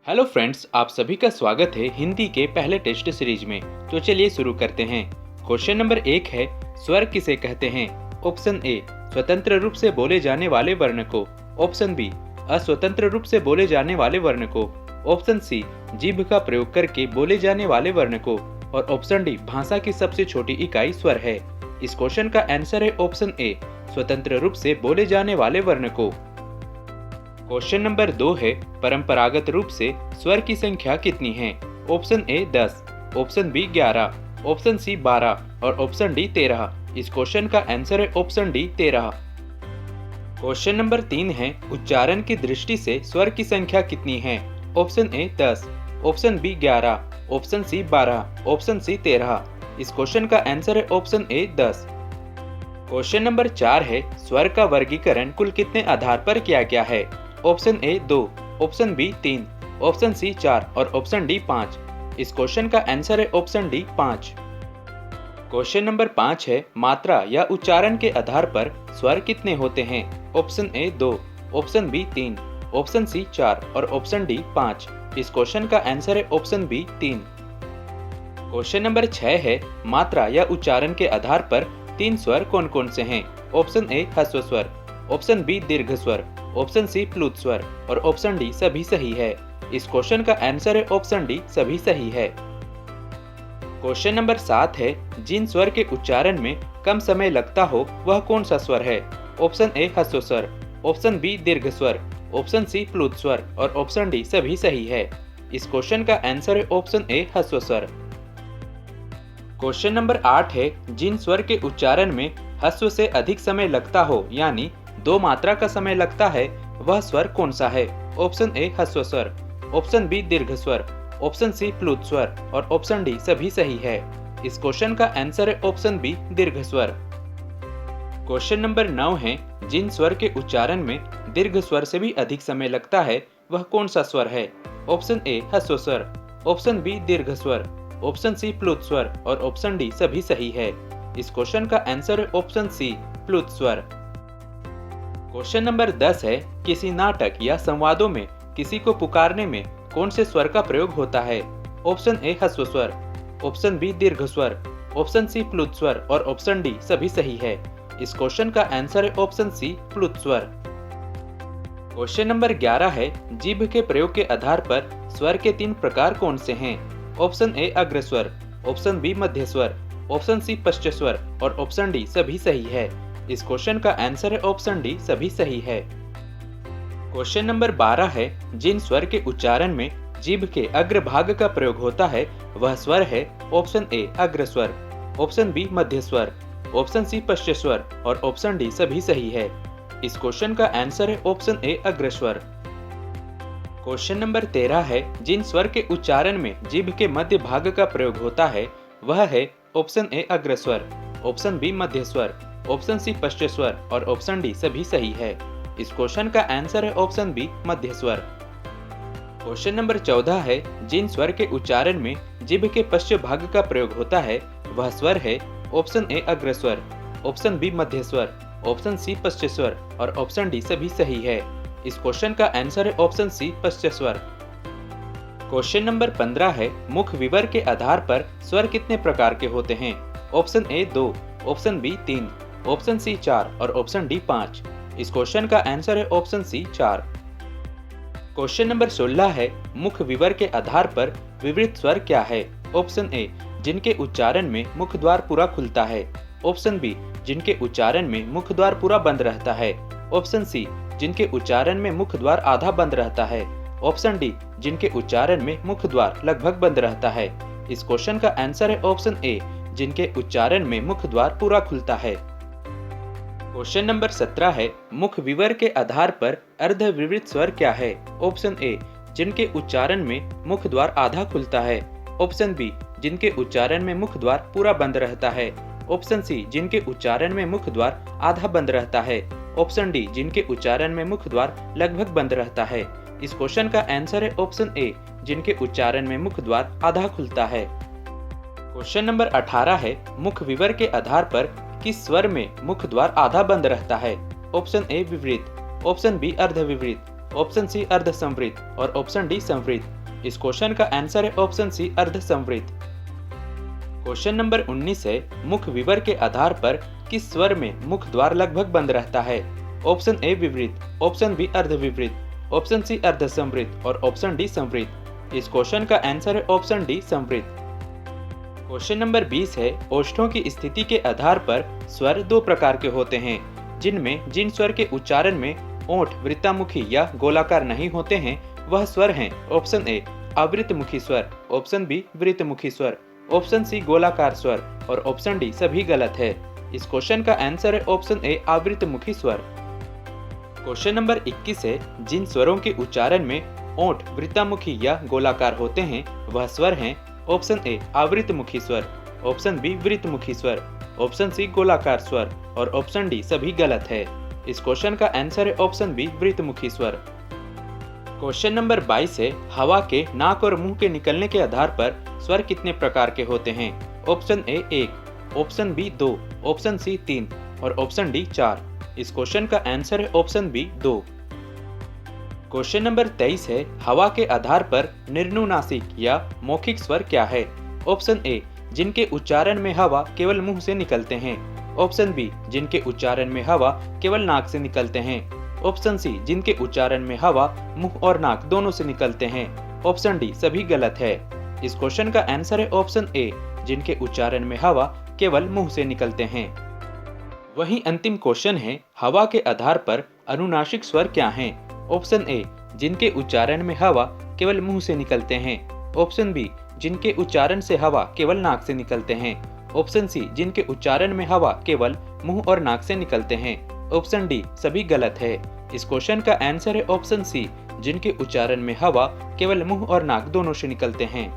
Hello friends, आप सभी का स्वागत है हिंदी के पहले टेस्ट सीरीज में। तो चलिए शुरू करते हैं। क्वेश्चन नंबर 1 है, स्वर किसे कहते हैं? ऑप्शन ए, स्वतंत्र रूप से बोले जाने वाले वर्ण को। ऑप्शन बी, अस्वतंत्र रूप से बोले जाने वाले वर्ण को। ऑप्शन सी, जीभ का प्रयोग करके बोले जाने वाले वर्ण को। और ऑप्शन डी, भाषा की सबसे छोटी इकाई स्वर है। इस क्वेश्चन का आंसर है ऑप्शन ए, स्वतंत्र रूप से बोले जाने वाले वर्ण को। क्वेश्चन नंबर 2 है, परंपरागत रूप से स्वर की संख्या कितनी है? Option A 10, option B 11, option C 12 और ऑप्शन डी 13। इस क्वेश्चन का आंसर है ऑप्शन डी 13। क्वेश्चन नंबर 3 है, उच्चारण की दृष्टि से स्वर की संख्या कितनी है? Option A 10, option B 11, option C 12, option C 13। इस क्वेश्चन का आंसर है ऑप्शन ए 10। क्वेश्चन नंबर 4 है, स्वर का वर्गीकरण कुल कितने आधार पर किया गया है? Option A 2, option B 3, option C 4 और ऑप्शन डी 5। इस क्वेश्चन का आंसर है ऑप्शन डी 5। क्वेश्चन नंबर 5 है, मात्रा या उच्चारण के आधार पर स्वर कितने होते हैं? Option A 2, option B 3, option C 4 और ऑप्शन डी 5। इस क्वेश्चन का आंसर है ऑप्शन बी 3। क्वेश्चन नंबर 6 है, मात्रा या उच्चारण के आधार पर 3 स्वर कौन कौन से हैं? ऑप्शन ए ह्रस्व स्वर, ऑप्शन बी दीर्घ स्वर, ऑप्शन सी प्लुत स्वर और ऑप्शन डी सभी सही है। इस क्वेश्चन का आंसर है ऑप्शन डी सभी सही है। क्वेश्चन नंबर 7 है, जिन स्वर के उच्चारण में कम समय लगता हो वह कौन सा स्वर है? ऑप्शन ए ह्रस्व स्वर, ऑप्शन बी दीर्घ स्वर, ऑप्शन सी प्लुत स्वर और ऑप्शन डी सभी सही है। इस क्वेश्चन का आंसर है ऑप्शन ए ह्रस्व स्वर। क्वेश्चन नंबर 8 है, जिन स्वर के उच्चारण में ह्रस्व से अधिक समय लगता हो यानी 2 मात्रा का समय लगता है वह स्वर कौन सा है? ऑप्शन ए ह्रस्व स्वर, ऑप्शन बी दीर्घ स्वर, ऑप्शन सी प्लुत स्वर और ऑप्शन डी सभी सही है। इस क्वेश्चन का आंसर है ऑप्शन बी दीर्घ स्वर। क्वेश्चन नंबर 9 है, जिन स्वर के उच्चारण में दीर्घ स्वर से भी अधिक समय लगता है वह कौन सा स्वर है? ऑप्शन ए ह्रस्व स्वर, ऑप्शन बी दीर्घ स्वर, ऑप्शन सी प्लुत स्वर और ऑप्शन डी सभी सही है। इस क्वेश्चन का आंसर है ऑप्शन सी प्लुत स्वर। क्वेश्चन नंबर 10 है, किसी नाटक या संवादों में किसी को पुकारने में कौन से स्वर का प्रयोग होता है? ऑप्शन ए ह्रस्व स्वर, ऑप्शन बी दीर्घ स्वर, ऑप्शन सी प्लुत स्वर और ऑप्शन डी सभी सही है। इस क्वेश्चन का आंसर है ऑप्शन सी प्लुत स्वर। क्वेश्चन नंबर 11 है, जीभ के प्रयोग के आधार पर स्वर के 3 प्रकार कौन से हैं? ऑप्शन ए अग्र स्वर, ऑप्शन बी मध्य स्वर, ऑप्शन सी पश्च स्वर और ऑप्शन डी सभी सही है। इस क्वेश्चन का आंसर है ऑप्शन डी सभी सही है। क्वेश्चन नंबर 12 है, जिन स्वर के उच्चारण में जीभ के अग्र भाग का प्रयोग होता है वह स्वर है? ऑप्शन ए अग्र स्वर, ऑप्शन बी मध्य स्वर, ऑप्शन सी पश्च स्वर और ऑप्शन डी सभी सही है। इस क्वेश्चन का आंसर है ऑप्शन ए अग्र स्वर। क्वेश्चन नंबर 13 है, जिन स्वर के उच्चारण में जीभ के मध्य भाग का प्रयोग होता है वह है? ऑप्शन ए अग्र स्वर, ऑप्शन बी मध्य स्वर, ऑप्शन सी पश्च स्वर और ऑप्शन डी सभी सही है। इस क्वेश्चन का आंसर है ऑप्शन बी मध्य स्वर। क्वेश्चन नंबर 14 है, जिन स्वर के उच्चारण में जीभ के पश्च भाग का प्रयोग होता है वह स्वर है? ऑप्शन ए अग्र स्वर, ऑप्शन बी मध्य स्वर, ऑप्शन सी पश्च स्वर और ऑप्शन डी सभी सही है। इस क्वेश्चन का आंसर है ऑप्शन सी पश्च स्वर। क्वेश्चन नंबर 15 है, मुख विवर के आधार पर स्वर कितने प्रकार के होते हैं? Option A 2, option B 3, option C 4 और ऑप्शन डी 5। इस क्वेश्चन का आंसर है ऑप्शन सी 4। क्वेश्चन नंबर 16 है, मुख विवर के आधार पर विवृत स्वर क्या है? ऑप्शन ए, जिनके उच्चारण में मुख द्वार पूरा खुलता है, ऑप्शन बी, जिनके उच्चारण में मुख द्वार पूरा बंद रहता है, ऑप्शन सी, जिनके उच्चारण में मुख द्वार आधा बंद रहता है, ऑप्शन डी, जिनके उच्चारण में मुख द्वार लगभग बंद रहता है। इस क्वेश्चन का आंसर है ऑप्शन ए, जिनके उच्चारण में मुख द्वार पूरा खुलता है। क्वेश्चन नंबर 17 है, मुख विवर के आधार पर अर्धविवृत स्वर क्या है? ऑप्शन ए, जिनके उच्चारण में मुख द्वार आधा खुलता है, ऑप्शन बी, जिनके उच्चारण में मुख द्वार पूरा बंद रहता है, ऑप्शन सी, जिनके उच्चारण में मुख द्वार आधा बंद रहता है, ऑप्शन डी, जिनके उच्चारण में मुख द्वार लगभग बंद रहता है। इस क्वेश्चन का आंसर है ऑप्शन ए, जिनके उच्चारण में मुख द्वार आधा खुलता है। क्वेश्चन नंबर 18 है, मुख विवर के आधार पर किस स्वर में मुख द्वार आधा बंद रहता है? ऑप्शन ए विवृत, ऑप्शन बी अर्धविवृत, ऑप्शन सी अर्ध संवृत और ऑप्शन डी संवृत। इस क्वेश्चन का आंसर है ऑप्शन सी, अर्धसंवृत। क्वेश्चन नंबर 19 है, मुख विवर के आधार पर किस स्वर में मुख द्वार लगभग बंद रहता है? ऑप्शन ए विवृत, ऑप्शन बी अर्धविवृत, ऑप्शन सी अर्धसंवृत और ऑप्शन डी संवृत। इस क्वेश्चन का आंसर है ऑप्शन डी, संवृत। क्वेश्चन नंबर 20 है, ओष्ठों की स्थिति के आधार पर स्वर दो प्रकार के होते हैं, जिनमें जिन स्वर के उच्चारण में ओंठ वृत्तामुखी या गोलाकार नहीं होते हैं वह स्वर हैं। ऑप्शन ए आवृतमुखी स्वर, ऑप्शन बी वृत्तमुखी स्वर, ऑप्शन सी गोलाकार स्वर और ऑप्शन डी सभी गलत है। इस क्वेश्चन का आंसर है ऑप्शन ए, आवृतमुखी स्वर। क्वेश्चन नंबर 21 है, जिन स्वरों के उच्चारण में ओंठ वृत्तामुखी या गोलाकार होते हैं वह स्वर हैं। ऑप्शन ए आवृतमुखी स्वर, ऑप्शन बी वृत्तमुखी स्वर, ऑप्शन सी गोलाकार स्वर और ऑप्शन डी सभी गलत है। इस क्वेश्चन का आंसर है ऑप्शन बी, वृत्तमुखी स्वर। क्वेश्चन नंबर 22 है, हवा के नाक और मुंह के निकलने के आधार पर स्वर कितने प्रकार के होते हैं? Option A 1, option B 2, option C 3 और ऑप्शन डी 4। इस क्वेश्चन का आंसर है ऑप्शन बी, 2। क्वेश्चन नंबर 23 है, हवा के आधार पर निर्नुनासिक या मौखिक स्वर क्या है? ऑप्शन ए जिनके उच्चारण में हवा केवल मुंह से निकलते हैं, ऑप्शन बी जिनके उच्चारण में हवा केवल नाक से निकलते हैं, ऑप्शन सी जिनके उच्चारण में हवा मुंह और नाक दोनों से निकलते हैं, ऑप्शन डी सभी गलत है। इस क्वेश्चन का आंसर है ऑप्शन ए, जिनके उच्चारण में हवा केवल मुंह से निकलते हैं। वहीं अंतिम क्वेश्चन है, हवा के आधार पर अनुनासिक स्वर क्या हैं? ऑप्शन ए जिनके उच्चारण में हवा केवल मुंह से निकलते हैं, ऑप्शन बी जिनके उच्चारण से हवा केवल नाक से निकलते हैं, ऑप्शन सी जिनके उच्चारण में हवा केवल मुंह और नाक से निकलते हैं, ऑप्शन डी सभी गलत है। इस क्वेश्चन का आंसर है ऑप्शन सी, जिनके उच्चारण में हवा केवल मुंह और नाक दोनों से निकलते हैं।